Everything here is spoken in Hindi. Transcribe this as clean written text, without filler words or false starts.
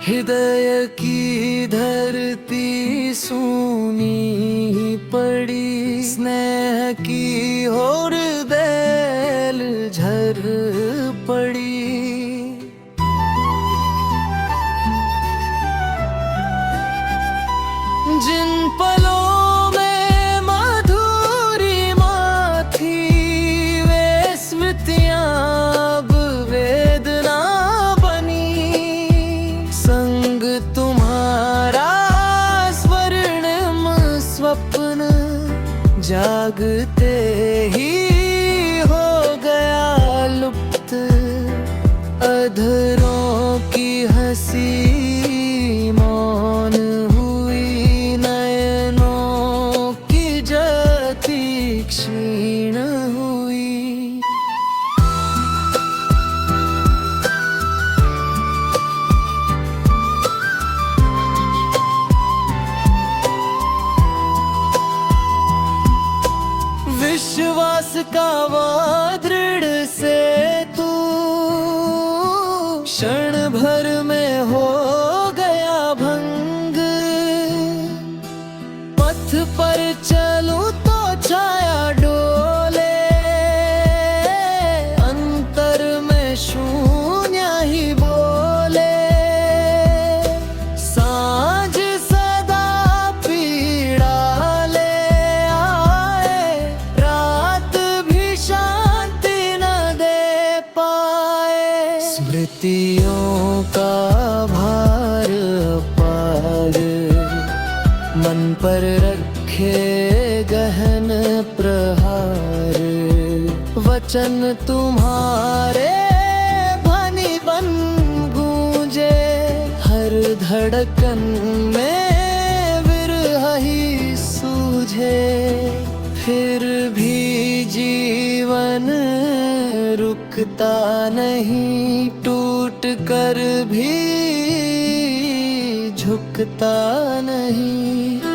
हृदय की धरती सूनी पड़ी, स्नेह की ओर बैल झर पड़ी। जिन पलों में मधुरी माँ थी, वे स्मृतियाँ अब वेदना बनी। संग तुम्हारा स्वर्णिम स्वप्न जागते ही हो गया लुप्त। अधरों की हंसी मौन हुई, नयनों की ज्योति क्षीण हुई। विश्वास का वो दृढ़ सेतु क्षण भर में हो गया भंग। पथ पर चलूं तो छाया डोले, अंतर में शून्य ही बोले। सांझ सदा पीड़ा ले आए, रात भी शांति न दे पाए। स्मृतियों का भार अपार, मन पर रखे गहन प्रहार। वचन तुम्हारे ध्वनि बन गूंजे, हर धड़कन में विरह ही सूझे। फिर भी जीवन रुकता नहीं, टूट कर भी झुकता नहीं।